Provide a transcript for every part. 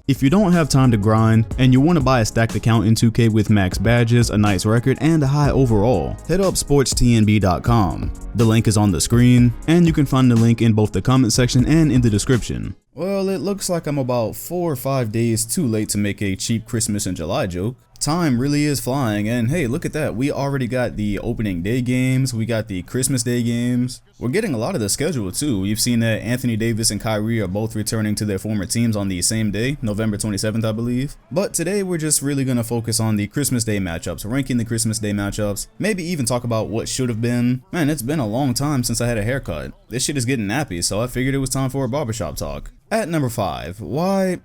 If you don't have time to grind and you want to buy a stacked account in 2K with max badges, a nice record, and a high overall, hit up sportstnb.com. The link is on the screen, and you can find the link in both the comment section and in the description. Well, it looks like I'm about 4 or 5 days too late to make a cheap Christmas in July joke. Time really is flying, and hey, look at that. We already got the opening day games, we got the Christmas Day games. We're getting a lot of the schedule too. You've seen that Anthony Davis and Kyrie are both returning to their former teams on the same day, November 27th, I believe. But today we're just really gonna focus on the Christmas Day matchups, ranking the Christmas Day matchups, maybe even talk about what should have been. Man, it's been a long time since I had a haircut. This shit is getting nappy, so I figured it was time for a barbershop talk. At number 5, why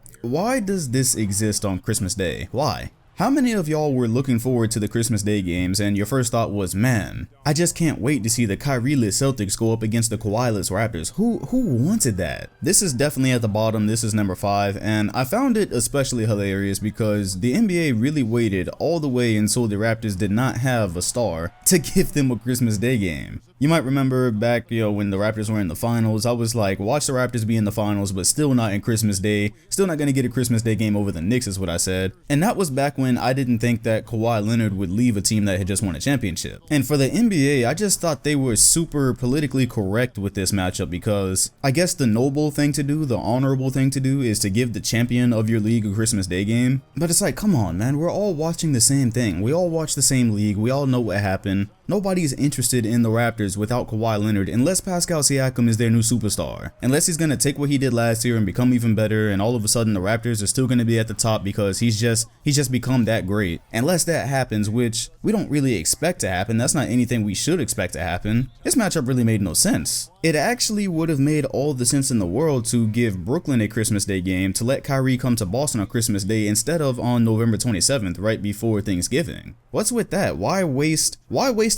does this exist on Christmas Day? Why? How many of y'all were looking forward to the Christmas Day games and your first thought was, man, I just can't wait to see the Kyrie-less Celtics go up against the Kawhi-less Raptors? Who wanted that? This is definitely at the bottom. This is number 5, and I found it especially hilarious because the NBA really waited all the way until the Raptors did not have a star to give them a Christmas Day game. You might remember back, when the Raptors were in the finals, I was like, watch the Raptors be in the finals, but still not in Christmas Day. Still not going to get a Christmas Day game over the Knicks is what I said. And that was back when I didn't think that Kawhi Leonard would leave a team that had just won a championship. And for the NBA, I just thought they were super politically correct with this matchup because I guess the noble thing to do, the honorable thing to do is to give the champion of your league a Christmas Day game. But it's like, come on, man, we're all watching the same thing. We all watch the same league. We all know what happened. Nobody's interested in the Raptors without Kawhi Leonard unless Pascal Siakam is their new superstar. Unless he's going to take what he did last year and become even better, and all of a sudden the Raptors are still going to be at the top because he's just become that great. Unless that happens, which we don't really expect to happen, that's not anything we should expect to happen. This matchup really made no sense. It actually would have made all the sense in the world to give Brooklyn a Christmas Day game to let Kyrie come to Boston on Christmas Day instead of on November 27th, right before Thanksgiving. What's with that? Why waste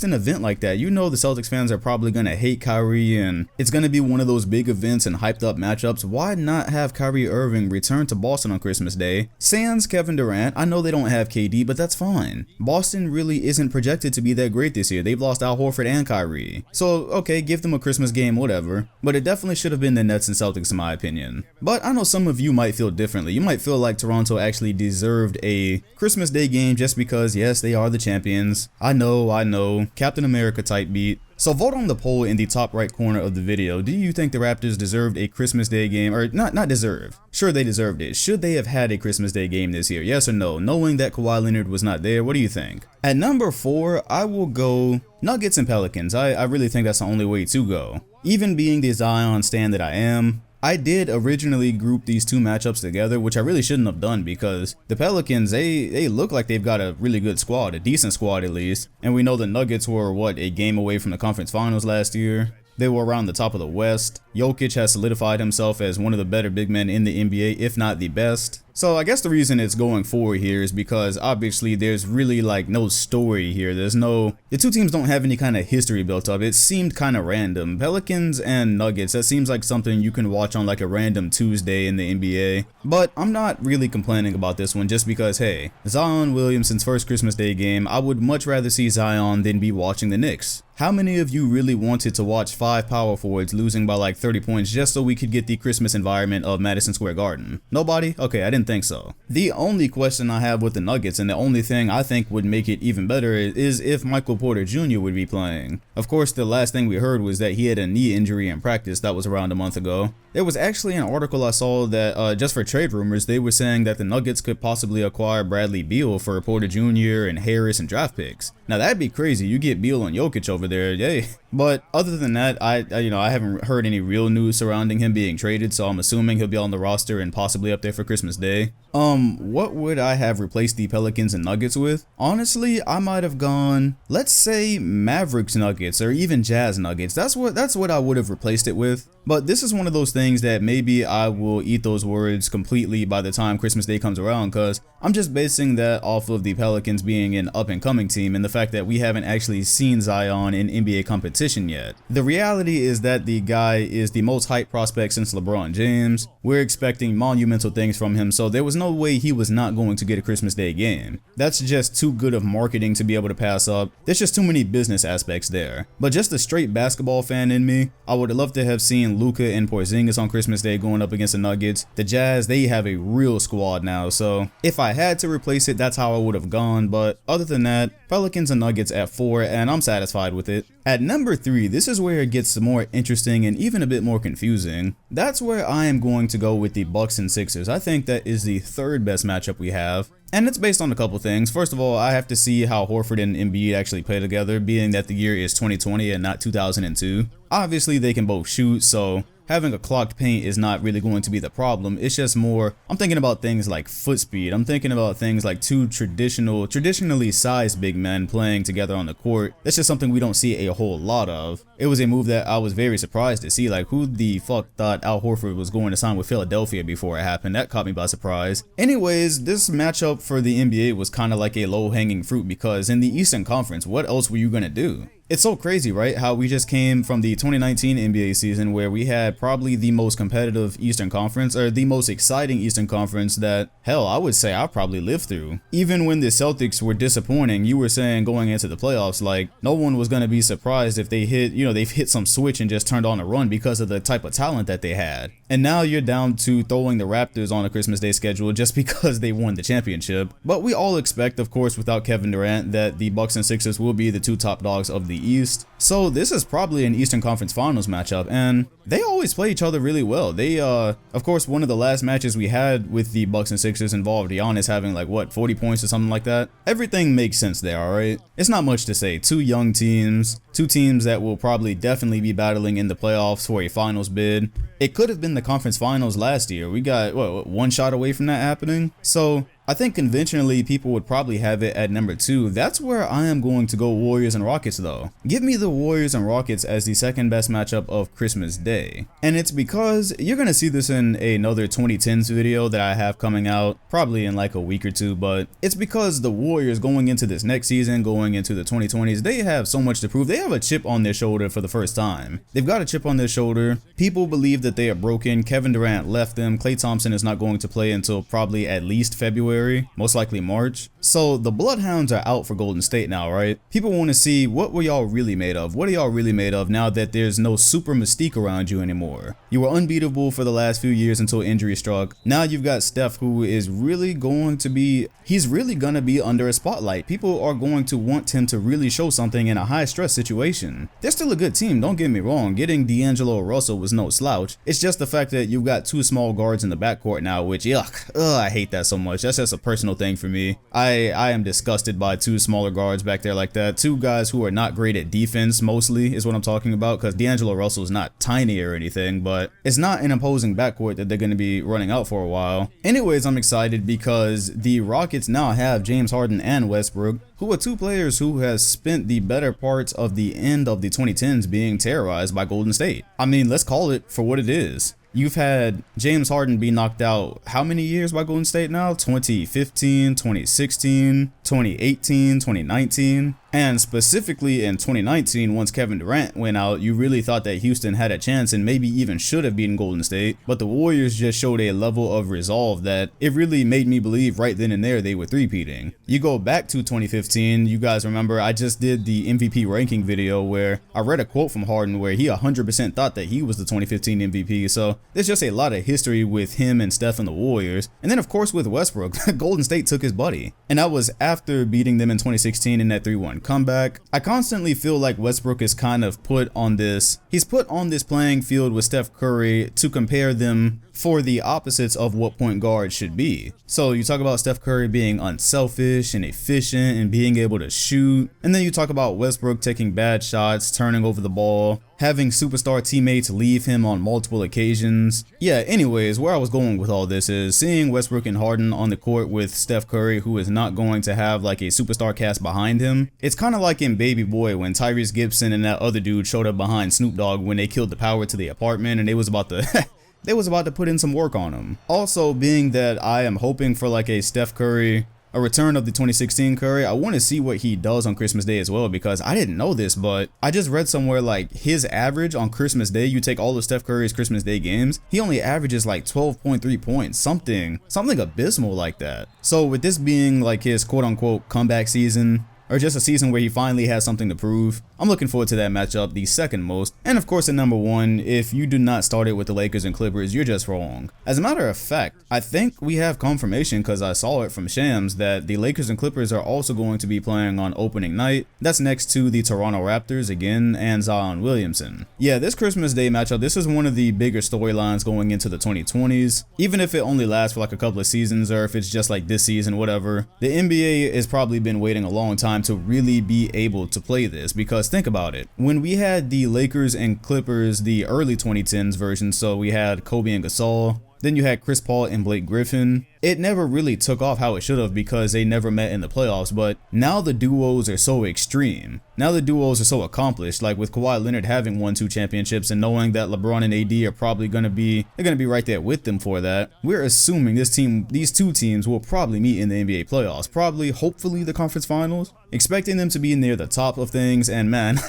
an event like that? You know the Celtics fans are probably gonna hate Kyrie and it's gonna be one of those big events and hyped up matchups. Why not have Kyrie Irving return to Boston on Christmas Day? Sans Kevin Durant. I know they don't have KD, but that's fine. Boston really isn't projected to be that great this year. They've lost Al Horford and Kyrie. So okay, give them a Christmas game, whatever. But it definitely should have been the Nets and Celtics in my opinion. But I know some of you might feel differently. You might feel like Toronto actually deserved a Christmas Day game just because yes, they are the champions. I know, Captain America type beat. So vote on the poll in the top right corner of the video. Do you think the Raptors deserved a Christmas Day game? Or not deserve. Sure, they deserved it. Should they have had a Christmas Day game this year? Yes or no? Knowing that Kawhi Leonard was not there, what do you think? At number 4, I will go Nuggets and Pelicans. I really think that's the only way to go. Even being the Zion stan that I am, I did originally group these two matchups together, which I really shouldn't have done because the Pelicans, they look like they've got a really good squad, a decent squad at least. And we know the Nuggets were, a game away from the conference finals last year. They were around the top of the West. Jokic has solidified himself as one of the better big men in the NBA, if not the best. So I guess the reason it's going forward here is because obviously there's really no story here. The two teams don't have any kind of history built up. It seemed kind of random. Pelicans and Nuggets, that seems like something you can watch on a random Tuesday in the NBA. But I'm not really complaining about this one just because, hey, Zion Williamson's first Christmas Day game, I would much rather see Zion than be watching the Knicks. How many of you really wanted to watch 5 power forwards losing by 30 points just so we could get the Christmas environment of Madison Square Garden? Nobody? Okay, I didn't think so. The only question I have with the Nuggets, and the only thing I think would make it even better, is if Michael Porter Jr. would be playing. Of course, the last thing we heard was that he had a knee injury in practice. That was around a month ago. There was actually an article I saw that just for trade rumors, they were saying that the Nuggets could possibly acquire Bradley Beal for Porter Jr. and Harris and draft picks. Now that'd be crazy. You get Beal and Jokic over there, yay. But other than that, I haven't heard any real news surrounding him being traded, so I'm assuming he'll be on the roster and possibly up there for Christmas Day. What would I have replaced the Pelicans and Nuggets with? Honestly, I might have gone, let's say Mavericks Nuggets or even Jazz Nuggets. That's what I would have replaced it with. But this is one of those things things that maybe I will eat those words completely by the time Christmas Day comes around, because I'm just basing that off of the Pelicans being an up-and-coming team and the fact that we haven't actually seen Zion in NBA competition yet. The reality is that the guy is the most hyped prospect since LeBron James. We're expecting monumental things from him, so there was no way he was not going to get a Christmas Day game. That's just too good of marketing to be able to pass up. There's just too many business aspects there. But just a straight basketball fan in me, I would have loved to have seen Luka and Porzingis on Christmas Day going up against the Nuggets. The Jazz, they have a real squad now, so if I had to replace it, that's how I would have gone. But other than that, Pelicans and Nuggets at 4, and I'm satisfied with it. At number 3, this is where it gets more interesting and even a bit more confusing. That's where I am going to go with the Bucks and Sixers. I think that is the third best matchup we have. And it's based on a couple things. First of all, I have to see how Horford and Embiid actually play together, being that the year is 2020 and not 2002. Obviously, they can both shoot, so having a clogged paint is not really going to be the problem. It's just more, I'm thinking about things like foot speed. I'm thinking about things like two traditionally sized big men playing together on the court. That's just something we don't see a whole lot of. It was a move that I was very surprised to see. Like, who the fuck thought Al Horford was going to sign with Philadelphia before it happened? That caught me by surprise. Anyways, this matchup for the NBA was kind of like a low-hanging fruit, because in the Eastern Conference, what else were you going to do? It's so crazy, right? How we just came from the 2019 NBA season where we had probably the most competitive Eastern Conference, or the most exciting Eastern Conference that, hell, I would say I probably lived through. Even when the Celtics were disappointing, you were saying going into the playoffs, like, no one was going to be surprised if they hit, they've hit some switch and just turned on a run because of the type of talent that they had. And now you're down to throwing the Raptors on a Christmas Day schedule just because they won the championship. But we all expect, of course, without Kevin Durant, that the Bucks and Sixers will be the two top dogs of the East. So this is probably an Eastern Conference Finals matchup, and they always play each other really well. They, of course, one of the last matches we had with the Bucks and Sixers involved Giannis having like, what, 40 points or something like that. Everything makes sense there, alright? It's not much to say. Two young teams, two teams that will probably definitely be battling in the playoffs for a finals bid. It could have been the conference finals last year. We got, what, one shot away from that happening? So I think conventionally people would probably have it at number 2. That's where I am going to go Warriors and Rockets though. Give me the Warriors and Rockets as the second best matchup of Christmas Day. And it's because you're going to see this in another 2010s video that I have coming out probably in like a week or two, but it's because the Warriors going into this next season, going into the 2020s, they have so much to prove. They have a chip on their shoulder for the first time. They've got a chip on their shoulder. People believe that they are broken. Kevin Durant left them. Klay Thompson is not going to play until probably at least February. Most likely March. So the Bloodhounds are out for Golden State now, right? People want to see, what were y'all really made of? What are y'all really made of now that there's no super mystique around you anymore? You were unbeatable for the last few years until injury struck. Now you've got Steph, who is really going to be, he's really going to be under a spotlight. People are going to want him to really show something in a high stress situation. They're still a good team, don't get me wrong. Getting D'Angelo Russell was no slouch. It's just the fact that you've got two small guards in the backcourt now, which, I hate that so much. That's just a personal thing for me. I am disgusted by two smaller guards back there like that. Two guys who are not great at defense, mostly, is what I'm talking about, because D'Angelo Russell is not tiny or anything, but it's not an opposing backcourt that they're going to be running out for a while. Anyways, I'm excited because the Rockets now have James Harden and Westbrook, who are two players who has spent the better parts of the end of the 2010s being terrorized by Golden State. I mean, let's call it for what it is. You've had James Harden be knocked out how many years by Golden State now? 2015, 2016, 2018, 2019. And specifically in 2019, once Kevin Durant went out, you really thought that Houston had a chance and maybe even should have beaten Golden State. But the Warriors just showed a level of resolve that it really made me believe right then and there they were three-peating. You go back to 2015, you guys remember I just did the MVP ranking video where I read a quote from Harden where he 100% thought that he was the 2015 MVP. So there's just a lot of history with him and Steph and the Warriors. And then of course with Westbrook, Golden State took his buddy. And that was after beating them in 2016 in that 3-1 comeback. I constantly feel like Westbrook is kind of put on this playing field with Steph Curry to compare them for the opposites of what point guard should be. So you talk about Steph Curry being unselfish and efficient and being able to shoot, and then you talk about Westbrook taking bad shots, turning over the ball, having superstar teammates leave him on multiple occasions. Yeah, anyways, where I was going with all this is seeing Westbrook and Harden on the court with Steph Curry, who is not going to have like a superstar cast behind him. It's kind of like in Baby Boy when Tyrese Gibson and that other dude showed up behind Snoop Dogg when they killed the power to the apartment and they was about to they was about to put in some work on him. Also, being that I am hoping for like a Steph Curry, a return of the 2016 Curry, I want to see what he does on Christmas Day as well, because I didn't know this, but I just read somewhere like his average on Christmas Day, you take all of Steph Curry's Christmas Day games, he only averages like 12.3 points, something abysmal like that. So with this being like his quote unquote comeback season, or just a season where he finally has something to prove, I'm looking forward to that matchup the second most. And of course at number 1, if you do not start it with the Lakers and Clippers, you're just wrong. As a matter of fact, I think we have confirmation, because I saw it from Shams, that the Lakers and Clippers are also going to be playing on opening night. That's next to the Toronto Raptors again and Zion Williamson. Yeah, this Christmas Day matchup, this is one of the bigger storylines going into the 2020s. Even if it only lasts for like a couple of seasons, or if it's just like this season, whatever, the NBA has probably been waiting a long time to really be able to play this, because think about it. When we had the Lakers and Clippers, the early 2010s version, so we had Kobe and Gasol, then you had Chris Paul and Blake Griffin, it never really took off how it should have because they never met in the playoffs. But now the duos are so extreme. Now the duos are so accomplished, like with Kawhi Leonard having won 2 championships and knowing that LeBron and AD are probably going to be right there with them for that. We're assuming these two teams will probably meet in the NBA playoffs, probably, hopefully the conference finals, expecting them to be near the top of things. And man,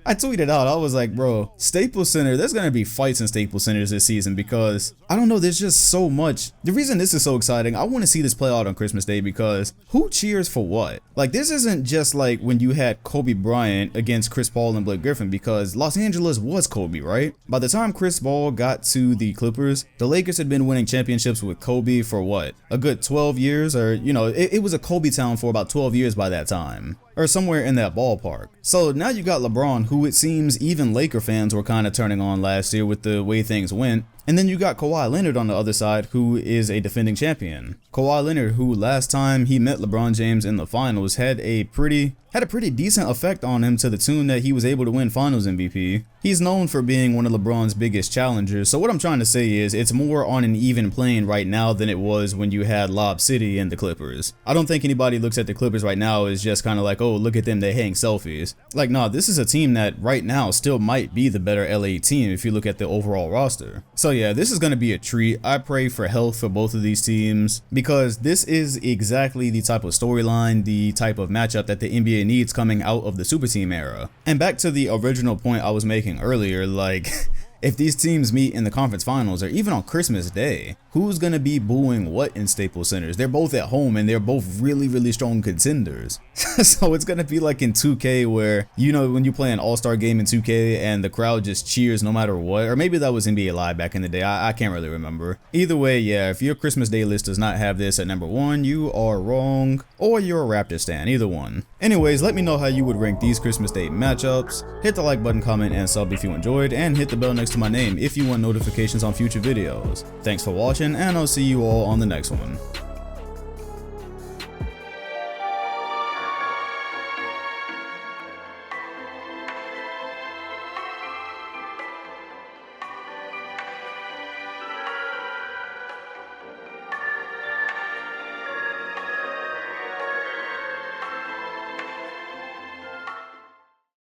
I tweeted out, I was like, bro, Staples Center, there's going to be fights in Staples Centers this season, because I don't know, there's just so much. The reason this is so exciting, I want to see this play out on Christmas Day, because who cheers for what? Like, this isn't just like when you had Kobe Bryant against Chris Paul and Blake Griffin, because Los Angeles was Kobe, right? By the time Chris Paul got to the Clippers, the Lakers had been winning championships with Kobe for what? A good 12 years, or, you know, it was a Kobe town for about 12 years by that time, or somewhere in that ballpark. So now you got LeBron, who it seems even Laker fans were kind of turning on last year with the way things went. And then you got Kawhi Leonard on the other side, who is a defending champion. Kawhi Leonard, who last time he met LeBron James in the finals had a pretty decent effect on him, to the tune that he was able to win Finals MVP. He's known for being one of LeBron's biggest challengers. So what I'm trying to say is it's more on an even plane right now than it was when you had Lob City and the Clippers. I don't think anybody looks at the Clippers right now as just kind of like, oh, look at them, they hang selfies. Like, nah, this is a team that right now still might be the better LA team if you look at the overall roster. So yeah, this is going to be a treat. I pray for health for both of these teams, because this is exactly the type of storyline, the type of matchup that the NBA needs coming out of the super team era. And back to the original point I was making earlier, like, if these teams meet in the conference finals or even on Christmas Day, who's going to be booing what in Staples Centers? They're both at home and they're both really, really strong contenders. So it's going to be like in 2K where, you know, when you play an all-star game in 2K and the crowd just cheers no matter what, or maybe that was NBA Live back in the day. I can't really remember. Either way, yeah, if your Christmas Day list does not have this at number 1, you are wrong, or you're a Raptor stan, either one. Anyways, let me know how you would rank these Christmas Day matchups. Hit the like button, comment, and sub if you enjoyed, and hit the bell next to my name if you want notifications on future videos. Thanks for watching, and I'll see you all on the next one.